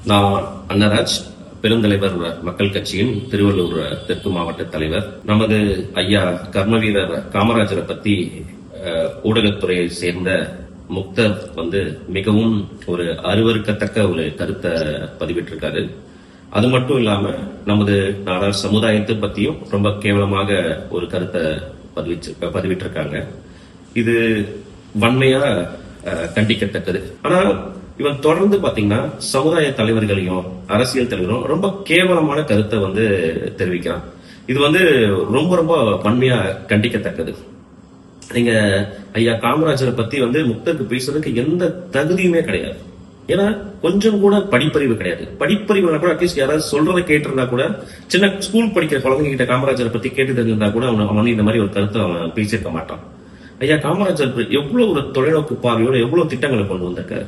நான் அன்னராஜ், பெருந்தலைவர் மக்கள் கட்சியின் திருவள்ளூர் தெற்கு மாவட்ட தலைவர். நமது ஐயா கர்மவீரர் காமராஜரை பத்தி ஊடகத்துறையை சேர்ந்த முக்தர் மிகவும் ஒரு அருவருக்கத்தக்க ஒரு கருத்தை பதிவிட்டிருக்காரு. அது மட்டும் இல்லாம நமது நாடார் சமுதாயத்தை பத்தியும் ரொம்ப கேவலமாக ஒரு கருத்தை பதிவிட்டிருக்காங்க. இது வன்மையா கண்டிக்கத்தக்கது. ஆனா இவன் தொடர்ந்து பாத்தீங்கன்னா சமுதாய தலைவர்களையும் அரசியல் தலைவரும் ரொம்ப கேவலமான கருத்தை தெரிவிக்கிறான். இது ரொம்ப ரொம்ப வன்மையா கண்டிக்கத்தக்கது. நீங்க ஐயா காமராஜரை பத்தி முக்தருக்கு பேசுறதுக்கு எந்த தகுதியுமே கிடையாது. ஏன்னா கொஞ்சம் கூட படிப்பறிவு கிடையாது. படிப்பறிவு கூட அட்லீஸ்ட் யாராவது சொல்றதை கேட்டிருந்தா கூட, சின்ன ஸ்கூல் படிக்கிற குழந்தைங்க கிட்ட காமராஜரை பத்தி கேட்டு தெரிஞ்சிருந்தா கூட அவன் இந்த மாதிரி ஒரு கருத்தை அவன் பேசியிருக்க மாட்டான். ஐயா காமராஜர் எவ்வளவு ஒரு தொலைநோக்கு பார்வையோட எவ்வளவு திட்டங்களை கொண்டு வந்திருக்காரு.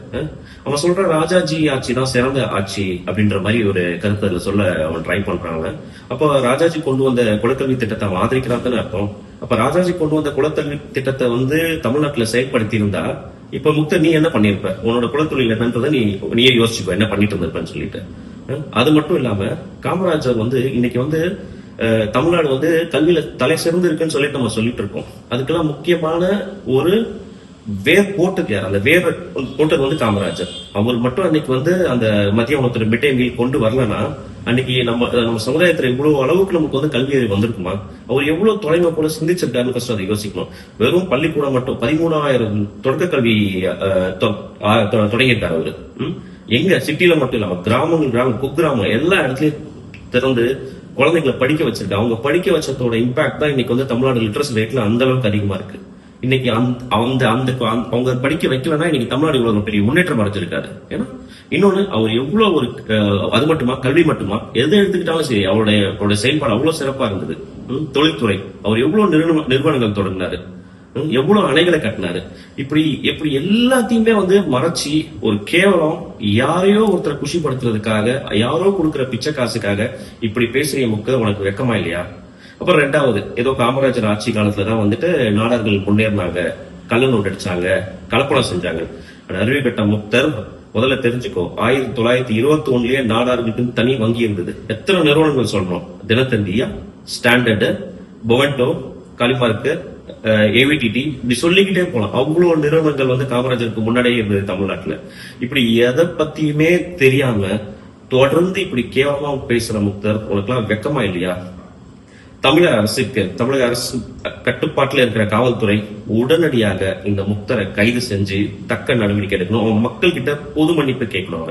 அவன் சொல்ற ராஜாஜி ஆட்சி தான் சிறந்த ஆட்சி அப்படின்ற மாதிரி ஒரு கருத்தை சொல்ல அவன் ட்ரை பண்றாங்க. அப்ப ராஜாஜி கொண்டு வந்த குலக்கல்வி திட்டத்தை அவன் ஆதரிக்கிறான்னு அர்த்தம். அப்ப ராஜாஜி கொண்டு வந்த குலக்கல்வி திட்டத்தை தமிழ்நாட்டுல செயல்படுத்தி இருந்தா இப்ப முக்த நீ என்ன பண்ணிருப்ப, உன்னோட குலத்தொழில் என்னன்றதை நீயே யோசிச்சுக்கோ என்ன பண்ணிட்டு இருந்திருப்பேன்னு சொல்லிட்டு. அது மட்டும் இல்லாம காமராஜர் இன்னைக்கு தமிழ்நாடு கல்வியில தலை சிறந்து இருக்குன்னு சொல்லிட்டு நம்ம சொல்லிட்டு இருக்கோம். அதுக்கெல்லாம் முக்கியமான ஒரு வேர் போட்டது யார்? அந்த வேர் போட்டது காமராஜர். அவர் மட்டும் அன்னைக்கு அந்த மத்திய உணவு மிட் டே மீல் கொண்டு வரலன்னா அன்னைக்கு நம்ம சமுதாயத்துல இவ்வளவு அளவுக்கு நமக்கு கல்வி அறிவு வந்திருக்குமா? அவர் எவ்வளவு தொலைமை கூட சிந்திச்சிருக்காருன்னு ஃபர்ஸ்ட் அதை யோசிக்கணும். வெறும் பள்ளிக்கூடம் மட்டும் 13,000 தொடக்க கல்வி தொடங்கியிருக்காரு அவரு. எங்க சிட்டில மட்டும் இல்லாம கிராமம் குக்கிராமம் எல்லா இடத்துலயும் திறந்து குழந்தைங்களை படிக்க வச்சிருக்காங்க. அவங்க படிக்க வச்சதோட இம்பாக்ட் தான் இன்னைக்கு தமிழ்நாடு லிட்ரஸி ரேட்ல அந்த அளவுக்கு அதிகமா இருக்கு. இன்னைக்கு அவங்க படிக்க வைக்கலன்னா இன்னைக்கு தமிழ்நாடு இவ்வளவு பெரிய முன்னேற்றம் அடைஞ்சிருக்காரு. ஏன்னா இன்னொன்னு அவர் எவ்வளவு ஒரு அது மட்டுமா கல்வி மட்டுமா எதை எடுத்துக்கிட்டாலும் சரி அவருடைய செயல்பாடு அவ்வளவு சிறப்பா இருந்தது. தொழில்துறை அவர் எவ்வளவு நிறுவனங்கள் தொடங்கினாரு, எவ்வளவு அணைகளை கட்டினாரு. இப்படி எல்லாத்தையுமே மறைச்சி ஒரு கேவலம் யாரையோ ஒருத்தரை குஷிப்படுத்துறதுக்காக யாரோ கொடுக்கிற பிச்சை காசுக்காக இப்படி பேசுற முக்க உனக்கு வெக்கமா இல்லையா? அப்புறம் ரெண்டாவது, ஏதோ காமராஜர் ஆட்சி காலத்துலதான் நாடார்கள் முன்னேறினாங்க, கள்ள நோட்டு அடிச்சாங்க, கலப்படம் செஞ்சாங்க. அருவிக்கட்ட முக்தர் முதல்ல தெரிஞ்சுக்கோ, 1921 நாடார்களுக்கு தனி வங்கி இருந்தது. எத்தனை நிறுவனங்கள் சொல்றோம்? தினத்தந்தியா, ஸ்டாண்டர்டு, பொவெண்டோ, காலிமார்க்கு, ஏவிடிடி, இப்படி சொல்லிக்கிட்டே போலாம். அவ்வளவு நிறுவனங்கள் காமராஜருக்கு முன்னாடியே இருந்தது தமிழ்நாட்டுல. இப்படி எதை பத்தியுமே தெரியாம தொடர்ந்து இப்படி கேவலமா பேசுற முக்தர் உனக்குலாம் வெக்கமா இல்லையா? தமிழக அரசு கட்டுப்பாட்டுல இருக்கிற காவல்துறை உடனடியாக இந்த முக்தரை கைது செஞ்சு தக்க நடவடிக்கை எடுக்கணும். மக்கள் கிட்ட பொது மன்னிப்பு கேட்கணும்.